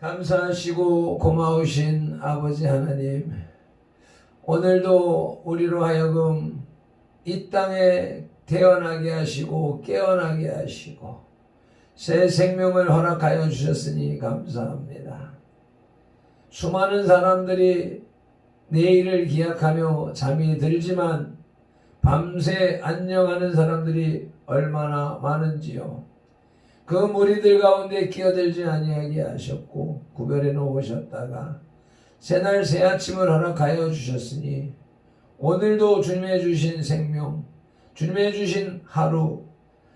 감사하시고 고마우신 아버지 하나님, 오늘도 우리로 하여금 이 땅에 태어나게 하시고 깨어나게 하시고 새 생명을 허락하여 주셨으니 감사합니다. 수많은 사람들이 내일을 기약하며 잠이 들지만 밤새 안녕하는 사람들이 얼마나 많은지요. 그 무리들 가운데 끼어들지 아니하게 하셨고 구별해 놓으셨다가 새날 새 아침을 허락하여 주셨으니 오늘도 주님의 주신 생명, 주님의 주신 하루,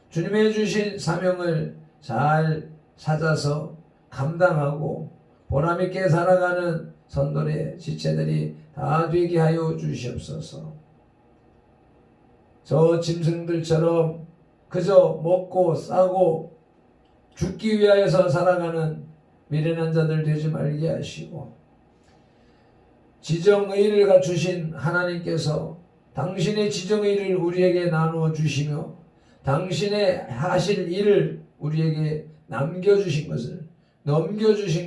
주님의 주신 사명을 잘 찾아서 감당하고 보람있게 살아가는 선돌의 지체들이 다 되게 하여 주시옵소서. 저 짐승들처럼 그저 먹고 싸고 죽기 위하여서 살아가는 미련한 자들 되지 말게 하시고 지정의를 갖추신 하나님께서 당신의 지정의를 우리에게 나누어 주시며 당신의 하실 일을 우리에게 넘겨주신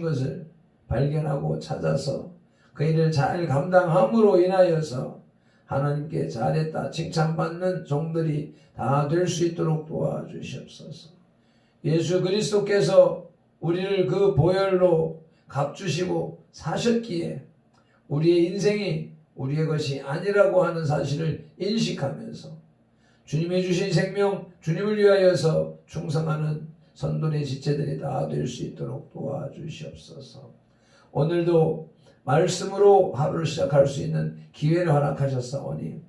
것을 발견하고 찾아서 그 일을 잘 감당함으로 인하여서 하나님께 잘했다 칭찬받는 종들이 다 될 수 있도록 도와주시옵소서. 예수 그리스도께서 우리를 그 보혈로 값주시고 사셨기에 우리의 인생이 우리의 것이 아니라고 하는 사실을 인식하면서 주님이 주신 생명, 주님을 위하여서 충성하는 선돈의 지체들이 다 될 수 있도록 도와주시옵소서. 오늘도 말씀으로 하루를 시작할 수 있는 기회를 허락하셨사오니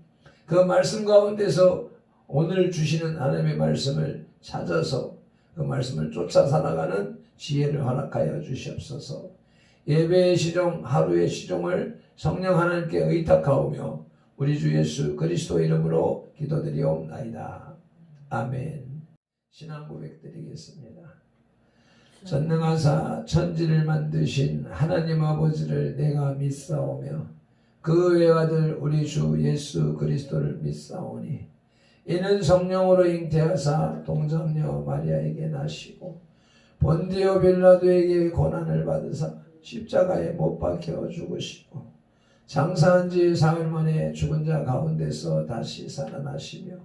그 말씀 가운데서 오늘 주시는 하나님의 말씀을 찾아서 그 말씀을 쫓아 살아가는 지혜를 허락하여 주시옵소서. 예배의 시종, 하루의 시종을 성령 하나님께 의탁하오며 우리 주 예수 그리스도 이름으로 기도드리옵나이다. 아멘. 신앙 고백 드리겠습니다. 전능하사 천지를 만드신 하나님 아버지를 내가 믿사오며 그 외아들 우리 주 예수 그리스도를 믿사오니 이는 성령으로 잉태하사 동정녀 마리아에게 나시고 본디오 빌라도에게 고난을 받으사 십자가에 못 박혀 죽으시고 장사한 지 사흘 만에 죽은 자 가운데서 다시 살아나시며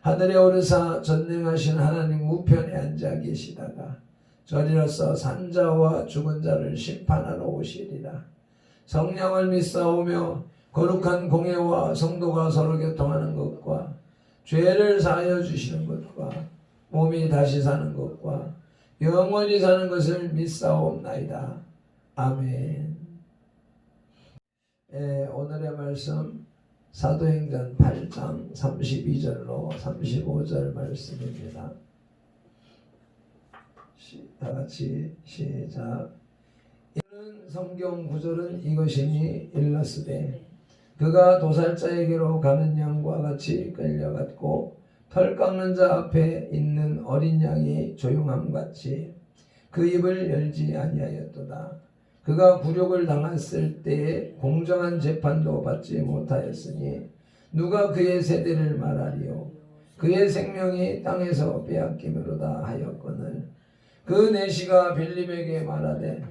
하늘에 오르사 전능하신 하나님 우편에 앉아 계시다가 저리로서 산자와 죽은 자를 심판하러 오시리라. 성령을 믿사오며 거룩한 공예와 성도가 서로 교통하는 것과 죄를 사하여 주시는 것과 몸이 다시 사는 것과 영원히 사는 것을 믿사옵나이다. 아멘. 오늘의 말씀 사도행전 8장 32절로 35절 말씀입니다. 다 같이 시작. 이는 성경 구절은 이것이니 일렀으되 그가 도살자에게로 가는 양과 같이 끌려갔고 털 깎는 자 앞에 있는 어린 양이 조용함같이 그 입을 열지 아니하였도다. 그가 굴욕을 당했을 때에 공정한 재판도 받지 못하였으니 누가 그의 세대를 말하리요. 그의 생명이 땅에서 빼앗김으로다 하였거늘 그 내시가 빌립에게 말하되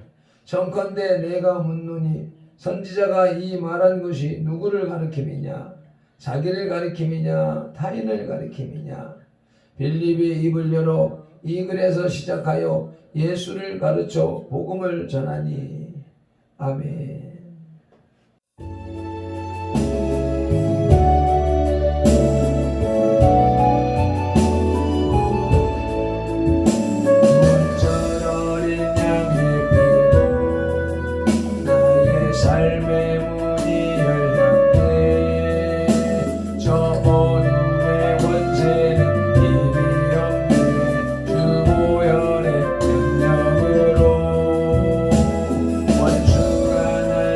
청컨대 내가 묻노니 선지자가 이 말한 것이 누구를 가리킴이냐? 자기를 가리킴이냐? 타인을 가리킴이냐? 빌립이 입을 열어 이 글에서 시작하여 예수를 가르쳐 복음을 전하니. 아멘. 삶의 문이 열렸네. 저 어둠의 권세는 힘이 없네. 주 보혈의 능력으로 원수가 날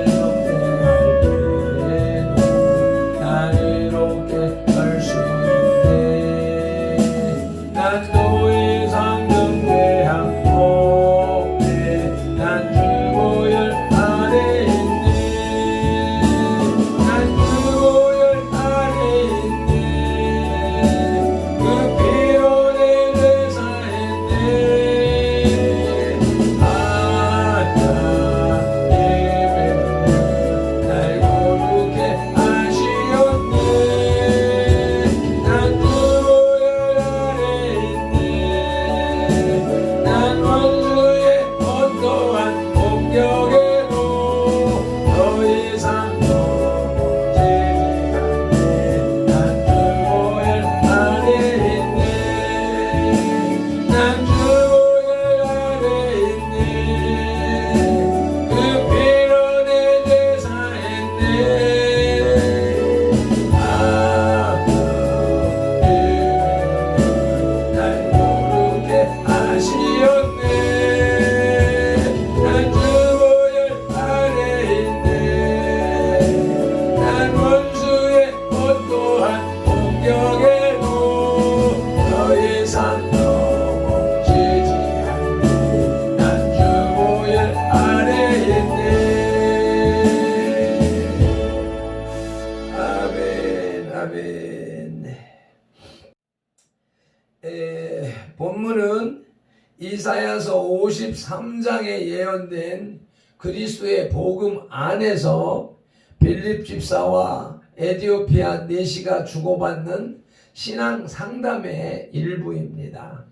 이사야서 53장에 예언된 그리스도의 복음 안에서 빌립 집사와 에디오피아 내시가 주고받는 신앙 상담의 일부입니다.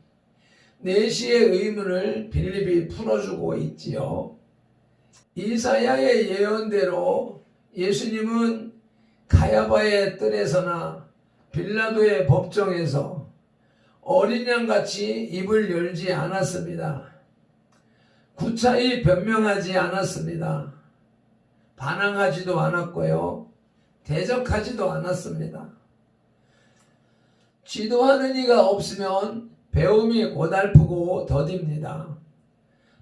내시의 의문을 빌립이 풀어주고 있지요. 이사야의 예언대로 예수님은 가야바의 뜰에서나 빌라도의 법정에서 어린 양같이 입을 열지 않았습니다. 구차히 변명하지 않았습니다. 반항하지도 않았고요. 대적하지도 않았습니다. 지도하는 이가 없으면 배움이 고달프고 더딥니다.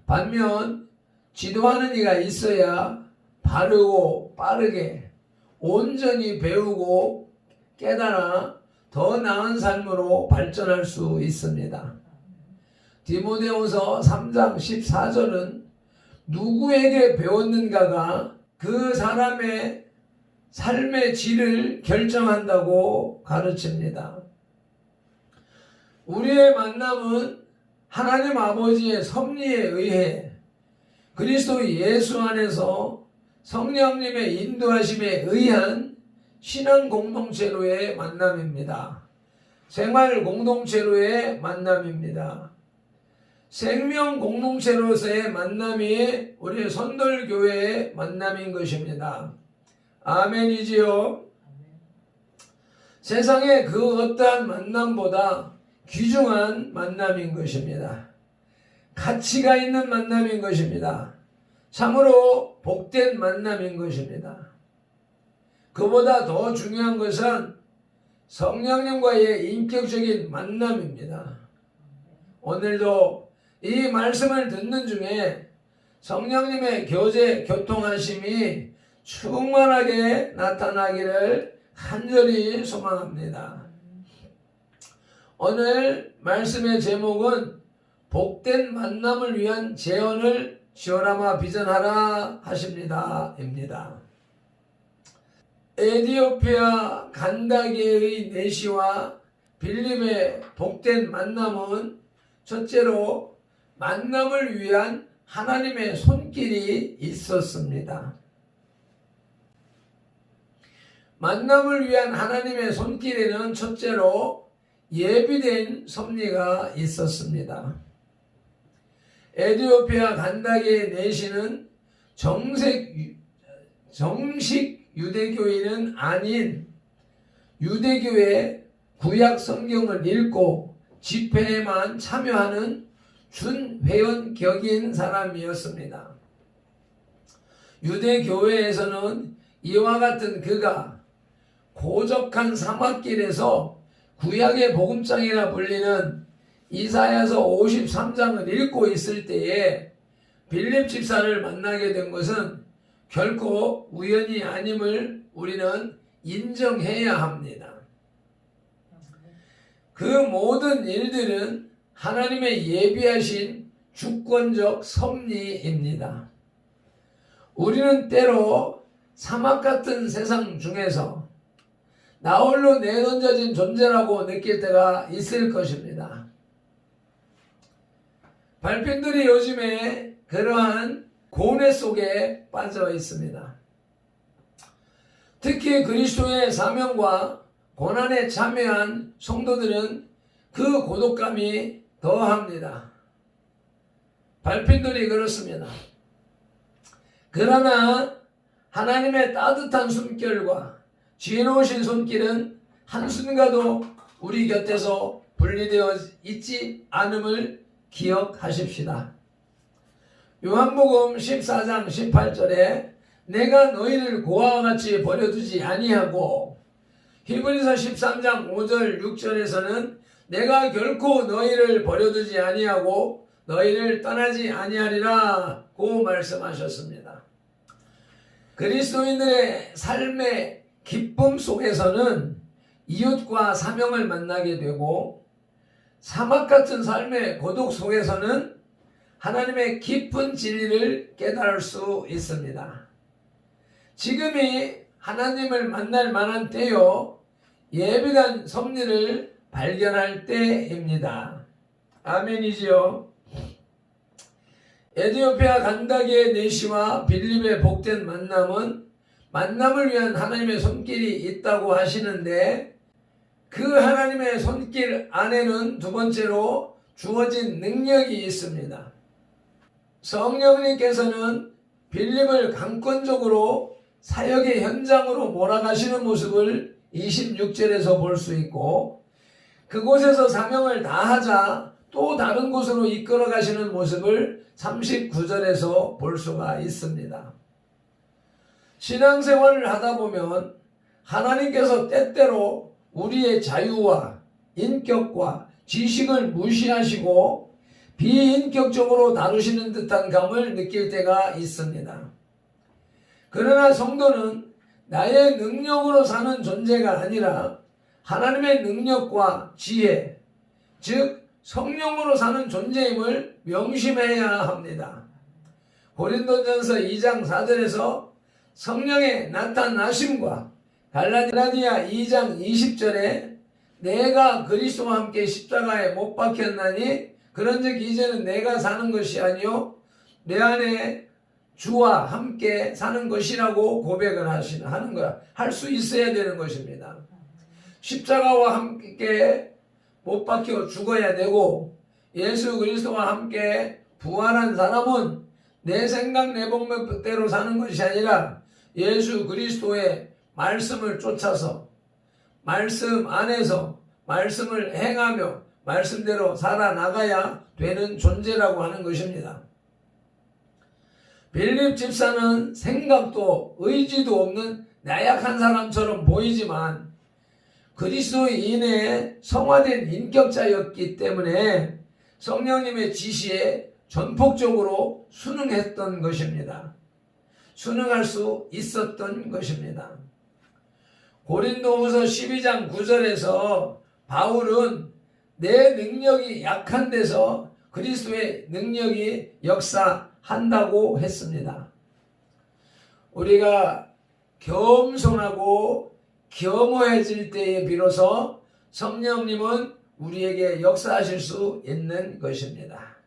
반면 지도하는 이가 있어야 바르고 빠르게 온전히 배우고 깨달아 더 나은 삶으로 발전할 수 있습니다. 디모데후서 3장 14절은 누구에게 배웠는가가 그 사람의 삶의 질을 결정한다고 가르칩니다. 우리의 만남은 하나님 아버지의 섭리에 의해 그리스도 예수 안에서 성령님의 인도하심에 의한 신앙 공동체로의 만남입니다. 생활 공동체로의 만남입니다. 생명 공동체로서의 만남이 우리 선돌교회의 만남인 것입니다. 아멘이지요. 세상의 그 어떠한 만남보다 귀중한 만남인 것입니다. 가치가 있는 만남인 것입니다. 참으로 복된 만남인 것입니다. 그보다 더 중요한 것은 성령님과의 인격적인 만남입니다. 오늘도 이 말씀을 듣는 중에 성령님의 교제 교통하심이 충만하게 나타나기를 간절히 소망합니다. 오늘 말씀의 제목은 복된 만남을 위한 재언을 지어라마 비전하라 하십니다. 입니다. 에디오피아 간다게의 내시와 빌립의 복된 만남은 첫째로 만남을 위한 하나님의 손길이 있었습니다. 만남을 위한 하나님의 손길에는 첫째로 예비된 섭리가 있었습니다. 에디오피아 간다게 내시는 정식 유대교인은 아닌 유대교의 구약 성경을 읽고 집회에만 참여하는 준회원 격인 사람이었습니다. 유대교회에서는 이와 같은 그가 고적한 사막길에서 구약의 복음장이라 불리는 이사야서 53장을 읽고 있을 때에 빌립 집사를 만나게 된 것은 결코 우연이 아님을 우리는 인정해야 합니다. 그 모든 일들은 하나님의 예비하신 주권적 섭리입니다. 우리는 때로 사막 같은 세상 중에서 나 홀로 내던져진 존재라고 느낄 때가 있을 것입니다. 발핀들이 요즘에 그러한 고뇌 속에 빠져 있습니다. 특히 그리스도의 사명과 고난에 참여한 성도들은 그 고독감이 더합니다. 발핀들이 그렇습니다. 그러나 하나님의 따뜻한 숨결과 지혜로우신 손길은 한순간도 우리 곁에서 분리되어 있지 않음을 기억하십시다. 요한복음 14장 18절에 내가 너희를 고아와 같이 버려두지 아니하고, 히브리서 13장 5절 6절에서는 내가 결코 너희를 버려두지 아니하고 너희를 떠나지 아니하리라고 말씀하셨습니다. 그리스도인들의 삶의 기쁨 속에서는 이웃과 사명을 만나게 되고, 사막 같은 삶의 고독 속에서는 하나님의 깊은 진리를 깨달을 수 있습니다. 지금이 하나님을 만날 만한 때요, 예비한 섭리를 발견할 때입니다. 아멘이지요. 에디오피아 간다기의 내시와 빌립의 복된 만남은 만남을 위한 하나님의 손길이 있다고 하시는데, 그 하나님의 손길 안에는 두 번째로 주어진 능력이 있습니다. 성령님께서는 빌립을 강권적으로 사역의 현장으로 몰아가시는 모습을 26절에서 볼 수 있고, 그곳에서 사명을 다하자 또 다른 곳으로 이끌어 가시는 모습을 39절에서 볼 수가 있습니다. 신앙생활을 하다 보면 하나님께서 때때로 우리의 자유와 인격과 지식을 무시하시고 비인격적으로 다루시는 듯한 감을 느낄 때가 있습니다. 그러나 성도는 나의 능력으로 사는 존재가 아니라 하나님의 능력과 지혜, 즉 성령으로 사는 존재임을 명심해야 합니다. 고린도전서 2장 4절에서 성령의 나타나심과 갈라디아 2장 20절에 내가 그리스도와 함께 십자가에 못 박혔나니 그런즉 이제는 내가 사는 것이 아니요 내 안에 주와 함께 사는 것이라고 고백을 하는 거야. 할 수 있어야 되는 것입니다. 십자가와 함께 못 박혀 죽어야 되고 예수 그리스도와 함께 부활한 사람은 내 생각 내 방법대로 사는 것이 아니라 예수 그리스도의 말씀을 쫓아서 말씀 안에서 말씀을 행하며 말씀대로 살아나가야 되는 존재라고 하는 것입니다. 빌립 집사는 생각도 의지도 없는 나약한 사람처럼 보이지만 그리스도인의 성화된 인격자였기 때문에 성령님의 지시에 전폭적으로 순응했던 것입니다. 순응할 수 있었던 것입니다. 고린도후서 12장 9절에서 바울은 내 능력이 약한 데서 그리스도의 능력이 역사한다고 했습니다. 우리가 겸손하고 겸허해질 때에 비로소 성령님은 우리에게 역사하실 수 있는 것입니다.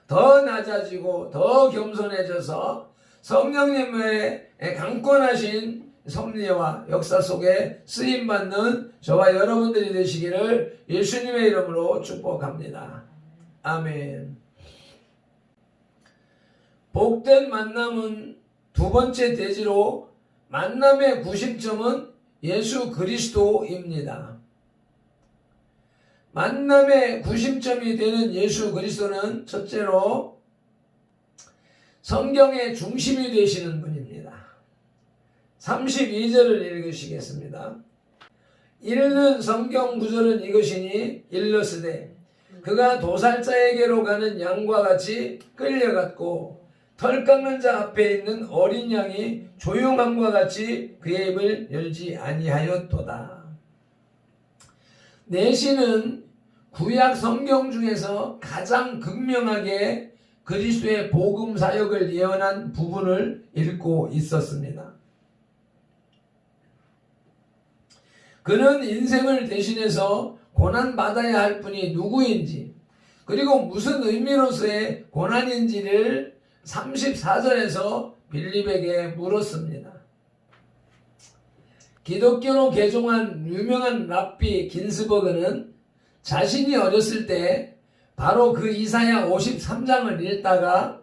더 낮아지고 더 겸손해져서 성령님의 강권하신 섭리와 역사 속에 쓰임받는 저와 여러분들이 되시기를 예수님의 이름으로 축복합니다. 아멘. 복된 만남은 두 번째 대지로 만남의 구심점은 예수 그리스도입니다. 만남의 구심점이 되는 예수 그리스도는 첫째로 성경의 중심이 되시는 분입니다. 32절을 읽으시겠습니다. 읽는 성경 구절은 이것이니 일러스되 그가 도살자에게로 가는 양과 같이 끌려갔고 털 깎는 자 앞에 있는 어린 양이 조용함과 같이 그의 입을 열지 아니하였도다. 내시는 구약 성경 중에서 가장 극명하게 그리스도의 복음 사역을 예언한 부분을 읽고 있었습니다. 그는 인생을 대신해서 고난받아야 할 분이 누구인지 그리고 무슨 의미로서의 고난인지를 34절에서 빌립에게 물었습니다. 기독교로 개종한 유명한 랍비 긴스버그는 자신이 어렸을 때 바로 그 이사야 53장을 읽다가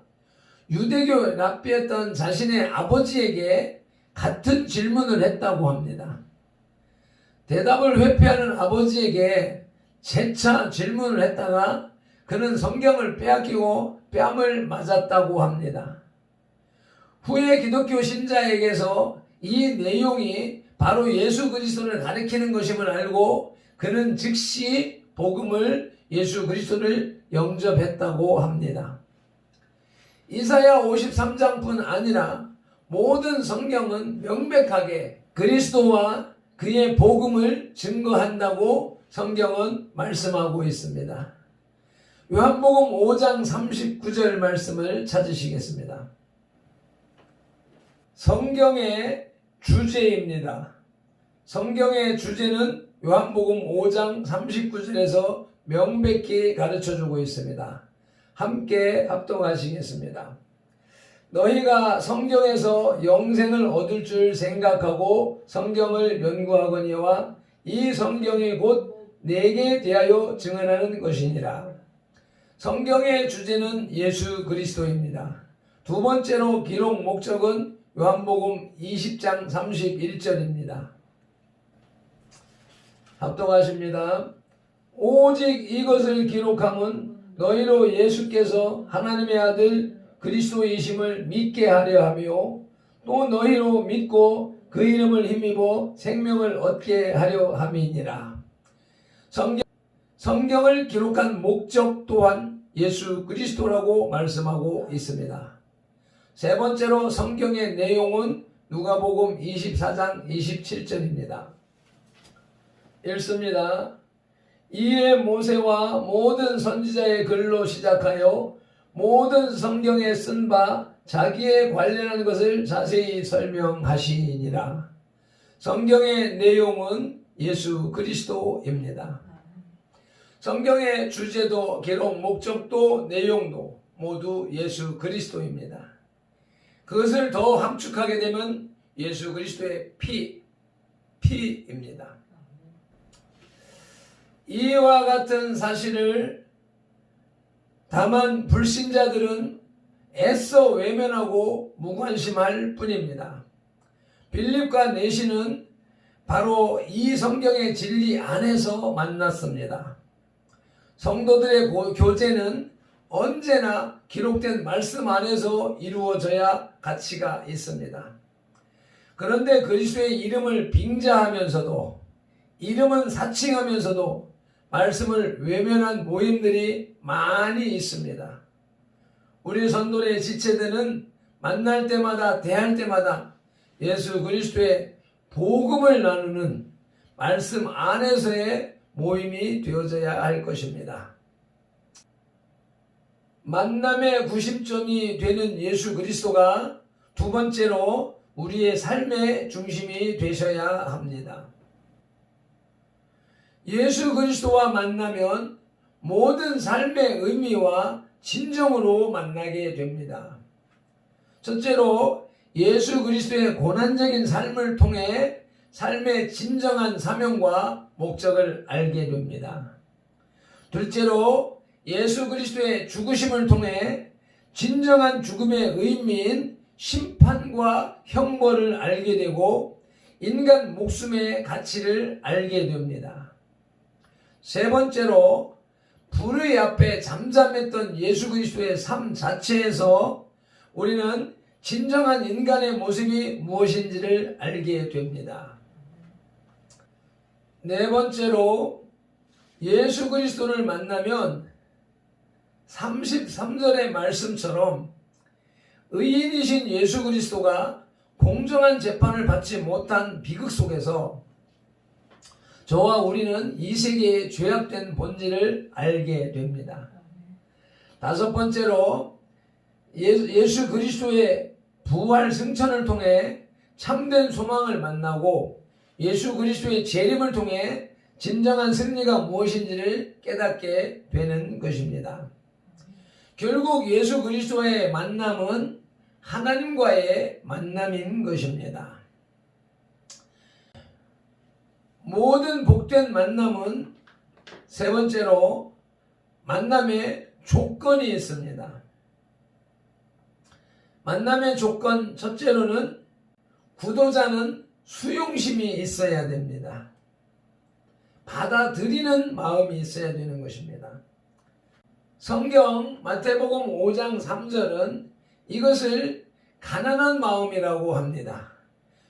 유대교 랍비였던 자신의 아버지에게 같은 질문을 했다고 합니다. 대답을 회피하는 아버지에게 재차 질문을 했다가 그는 성경을 빼앗기고 뺨을 맞았다고 합니다. 후에 기독교 신자에게서 이 내용이 바로 예수 그리스도를 가리키는 것임을 알고 그는 즉시 복음을 예수 그리스도를 영접했다고 합니다. 이사야 53장뿐 아니라 모든 성경은 명백하게 그리스도와 그의 복음을 증거한다고 성경은 말씀하고 있습니다. 요한복음 5장 39절 말씀을 찾으시겠습니다. 성경의 주제입니다. 성경의 주제는 요한복음 5장 39절에서 명백히 가르쳐주고 있습니다. 함께 합동하시겠습니다. 너희가 성경에서 영생을 얻을 줄 생각하고 성경을 연구하거니와 이 성경이 곧 내게 대하여 증언하는 것이니라. 성경의 주제는 예수 그리스도입니다. 두 번째로 기록 목적은 요한복음 20장 31절입니다. 합동하십니다. 오직 이것을 기록함은 너희로 예수께서 하나님의 아들 그리스도이심을 믿게 하려 하며 또 너희로 믿고 그 이름을 힘입어 생명을 얻게 하려 함이니라. 성경을 기록한 목적 또한 예수 그리스도라고 말씀하고 있습니다. 세 번째로 성경의 내용은 누가복음 24장 27절입니다. 읽습니다. 이에 모세와 모든 선지자의 글로 시작하여 모든 성경에 쓴 바 자기에 관련한 것을 자세히 설명하시니라. 성경의 내용은 예수 그리스도입니다. 성경의 주제도 기록 목적도 내용도 모두 예수 그리스도입니다. 그것을 더 함축하게 되면 예수 그리스도의 피입니다. 이와 같은 사실을 다만 불신자들은 애써 외면하고 무관심할 뿐입니다. 빌립과 내시는 바로 이 성경의 진리 안에서 만났습니다. 성도들의 교제는 언제나 기록된 말씀 안에서 이루어져야 가치가 있습니다. 그런데 그리스도의 이름을 빙자하면서도 이름은 사칭하면서도 말씀을 외면한 모임들이 많이 있습니다. 우리 선도의 지체들은 만날 때마다 대할 때마다 예수 그리스도의 복음을 나누는 말씀 안에서의 모임이 되어져야 할 것입니다. 만남의 구심점이 되는 예수 그리스도가 두 번째로 우리의 삶의 중심이 되셔야 합니다. 예수 그리스도와 만나면 모든 삶의 의미와 진정으로 만나게 됩니다. 첫째로 예수 그리스도의 고난적인 삶을 통해 삶의 진정한 사명과 목적을 알게 됩니다. 둘째로 예수 그리스도의 죽으심을 통해 진정한 죽음의 의미인 심판과 형벌을 알게 되고 인간 목숨의 가치를 알게 됩니다. 세 번째로 불의 앞에 잠잠했던 예수 그리스도의 삶 자체에서 우리는 진정한 인간의 모습이 무엇인지를 알게 됩니다. 네 번째로 예수 그리스도를 만나면 33절의 말씀처럼 의인이신 예수 그리스도가 공정한 재판을 받지 못한 비극 속에서 저와 우리는 이 세계의 죄악된 본질을 알게 됩니다. 다섯 번째로 예수 그리스도의 부활 승천을 통해 참된 소망을 만나고 예수 그리스도의 재림을 통해 진정한 승리가 무엇인지를 깨닫게 되는 것입니다. 결국 예수 그리스도의 만남은 하나님과의 만남인 것입니다. 모든 복된 만남은 세 번째로 만남의 조건이 있습니다. 만남의 조건 첫째로는 구도자는 수용심이 있어야 됩니다. 받아들이는 마음이 있어야 되는 것입니다. 성경 마태복음 5장 3절은 이것을 가난한 마음이라고 합니다.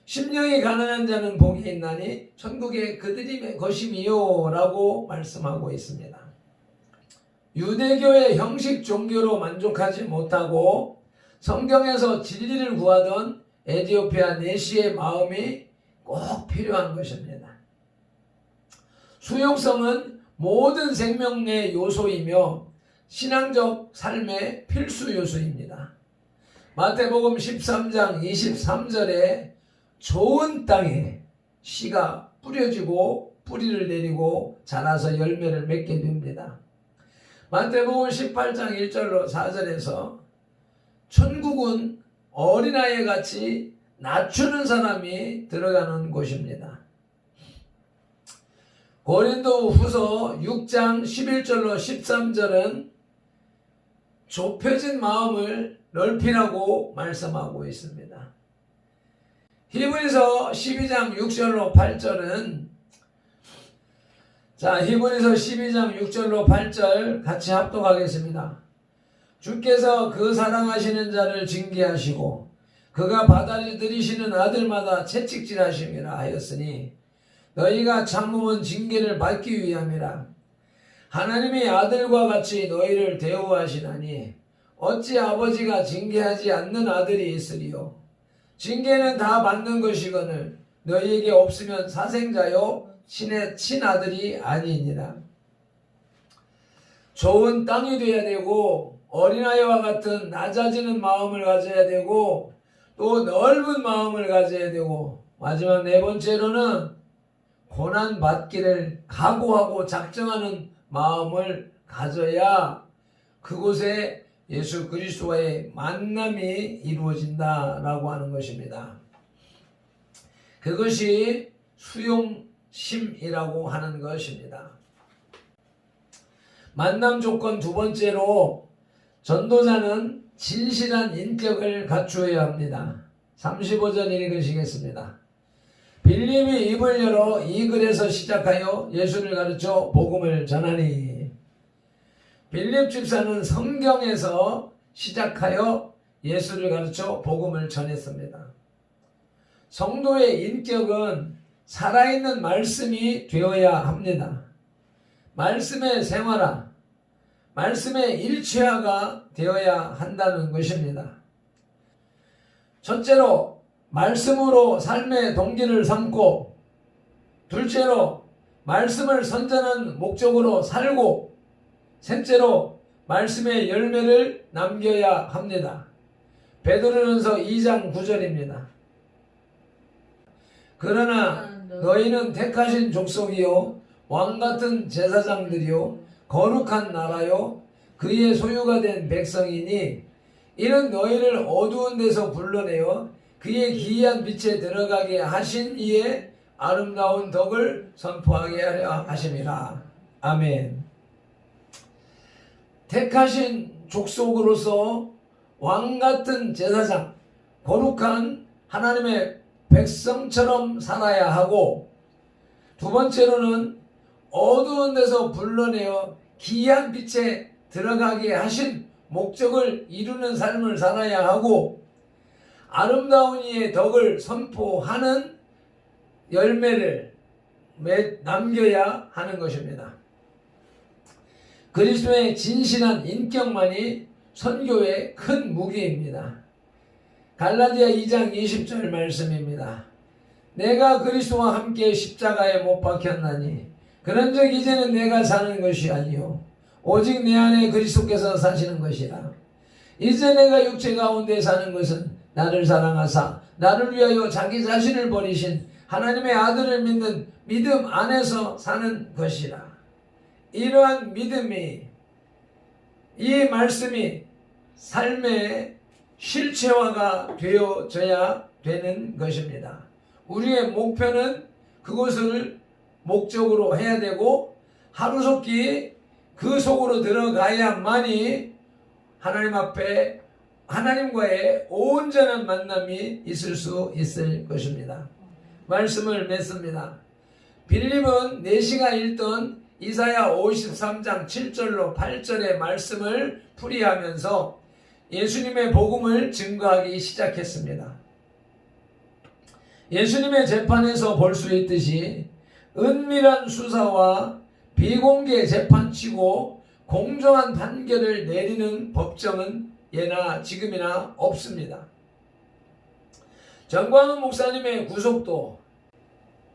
심령이 가난한 자는 복이 있나니 천국에 그들이 것임이요 라고 말씀하고 있습니다. 유대교의 형식 종교로 만족하지 못하고 성경에서 진리를 구하던 에티오피아 내시의 마음이 꼭 필요한 것입니다. 수용성은 모든 생명의 요소이며 신앙적 삶의 필수 요소입니다. 마태복음 13장 23절에 좋은 땅에 씨가 뿌려지고 뿌리를 내리고 자라서 열매를 맺게 됩니다. 마태복음 18장 1절로 4절에서 천국은 어린아이 같이 낮추는 사람이 들어가는 곳입니다. 고린도 후서 6장 11절로 13절은 좁혀진 마음을 넓히라고 말씀하고 있습니다. 히브리서 12장 6절로 8절은 히브리서 12장 6절로 8절 같이 합독하겠습니다. 주께서 그 사랑하시는 자를 징계하시고 그가 받아들이시는 아들마다 채찍질하심이라 하였으니 너희가 참음은 징계를 받기 위함이라. 하나님이 아들과 같이 너희를 대우하시나니 어찌 아버지가 징계하지 않는 아들이 있으리요. 징계는 다 받는 것이거늘 너희에게 없으면 사생자요 친아들이 아니니라. 좋은 땅이 되어야 되고 어린아이와 같은 낮아지는 마음을 가져야 되고 또 넓은 마음을 가져야 되고 마지막 네 번째로는 고난 받기를 각오하고 작정하는 마음을 가져야 그곳에 예수 그리스도와의 만남이 이루어진다라고 하는 것입니다. 그것이 수용심이라고 하는 것입니다. 만남 조건 두 번째로 전도자는 진실한 인격을 갖추어야 합니다. 35절 읽으시겠습니다. 빌립이 입을 열어 이 글에서 시작하여 예수를 가르쳐 복음을 전하니. 빌립 집사는 성경에서 시작하여 예수를 가르쳐 복음을 전했습니다. 성도의 인격은 살아있는 말씀이 되어야 합니다. 말씀의 생활화, 말씀의 일체화가 되어야 한다는 것입니다. 첫째로 말씀으로 삶의 동기를 삼고, 둘째로 말씀을 선전하는 목적으로 살고, 셋째로 말씀의 열매를 남겨야 합니다. 베드로전서 2장 9절입니다. 그러나 너희는 택하신 족속이요 왕같은 제사장들이요 거룩한 나라요 그의 소유가 된 백성이니 이는 너희를 어두운 데서 불러내어 그의 기이한 빛에 들어가게 하신 이의 아름다운 덕을 선포하게 하려 하심이라. 아멘. 택하신 족속으로서 왕같은 제사장, 거룩한 하나님의 백성처럼 살아야 하고, 두 번째로는 어두운 데서 불러내어 기이한 빛에 들어가게 하신 목적을 이루는 삶을 살아야 하고, 아름다운 이의 덕을 선포하는 열매를 남겨야 하는 것입니다. 그리스도의 진실한 인격만이 선교의 큰 무기입니다. 갈라디아 2장 20절 말씀입니다. 내가 그리스도와 함께 십자가에 못 박혔나니 그런즉 이제는 내가 사는 것이 아니요 오직 내 안에 그리스도께서 사시는 것이라. 이제 내가 육체 가운데 사는 것은 나를 사랑하사 나를 위하여 자기 자신을 버리신 하나님의 아들을 믿는 믿음 안에서 사는 것이라. 이러한 믿음이, 이 말씀이 삶의 실체화가 되어져야 되는 것입니다. 우리의 목표는 그것을 목적으로 해야 되고 하루속히 그 속으로 들어가야만이 하나님 앞에 하나님과의 온전한 만남이 있을 수 있을 것입니다. 말씀을 맺습니다. 빌립은 내시가 읽던 이사야 53장 7절로 8절의 말씀을 풀이하면서 예수님의 복음을 증거하기 시작했습니다. 예수님의 재판에서 볼 수 있듯이 은밀한 수사와 비공개 재판치고 공정한 판결을 내리는 법정은 예나 지금이나 없습니다. 정광훈 목사님의 구속도,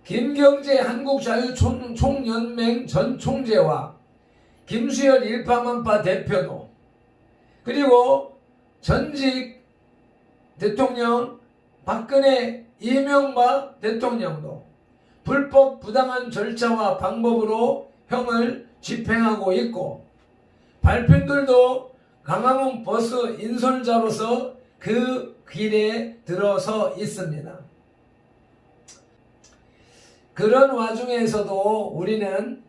김경재 한국자유총연맹 전 총재와 김수열 일파만파 대표도, 그리고 전직 대통령 박근혜 이명박 대통령도 불법 부당한 절차와 방법으로 형을 집행하고 있고, 발핀들도 강화문 버스 인솔자로서 그 길에 들어서 있습니다. 그런 와중에서도 우리는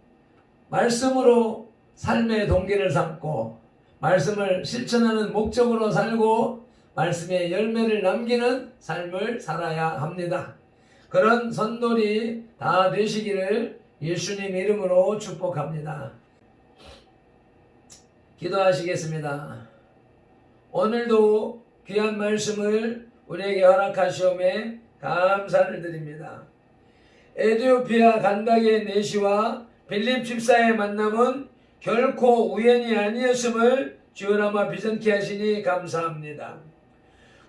말씀으로 삶의 동기를 삼고 말씀을 실천하는 목적으로 살고 말씀의 열매를 남기는 삶을 살아야 합니다. 그런 선돌이 다 되시기를 예수님 이름으로 축복합니다. 기도하시겠습니다. 오늘도 귀한 말씀을 우리에게 허락하시오매 감사를 드립니다. 에티오피아 간다게 내시와 빌립 집사의 만남은 결코 우연이 아니었음을 주여나마 비전케 하시니 감사합니다.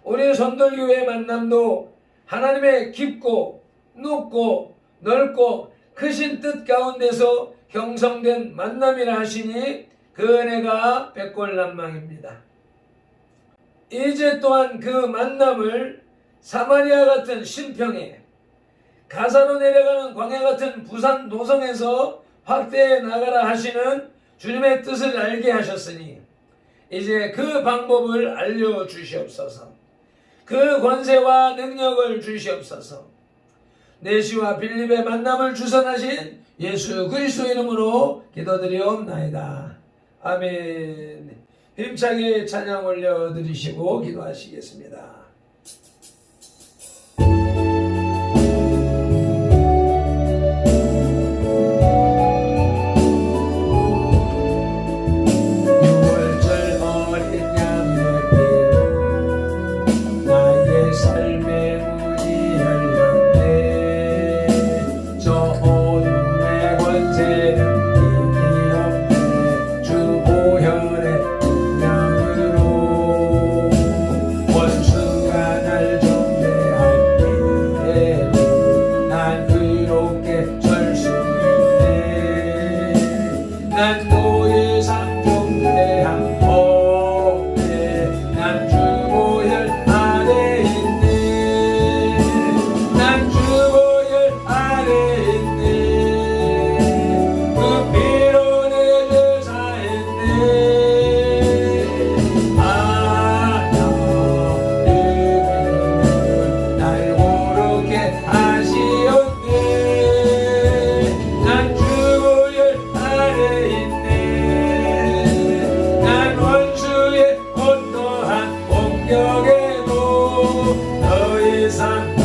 우리 선돌교회 만남도 하나님의 깊고 높고 넓고 크신 뜻 가운데서 형성된 만남이라 하시니 그 은혜가 백골난망입니다. 이제 또한 그 만남을 사마리아 같은 신평에 가사로 내려가는 광야 같은 부산 노성에서 확대해 나가라 하시는 주님의 뜻을 알게 하셨으니 이제 그 방법을 알려주시옵소서. 그 권세와 능력을 주시옵소서. 내시와 빌립의 만남을 주선하신 예수 그리스도 이름으로 기도드리옵나이다. 아멘. 힘차게 찬양 올려드리시고 기도하시겠습니다. 난 더 이상 경배한 없네. 난 주보혈 아래 있네. 난 주보혈 아래 있네. 그 피로 내를 사했네. 하나님은 날 고르게 하시었네. 난 주보혈 아래 난 원수의 어떠한 공격에도 더 이상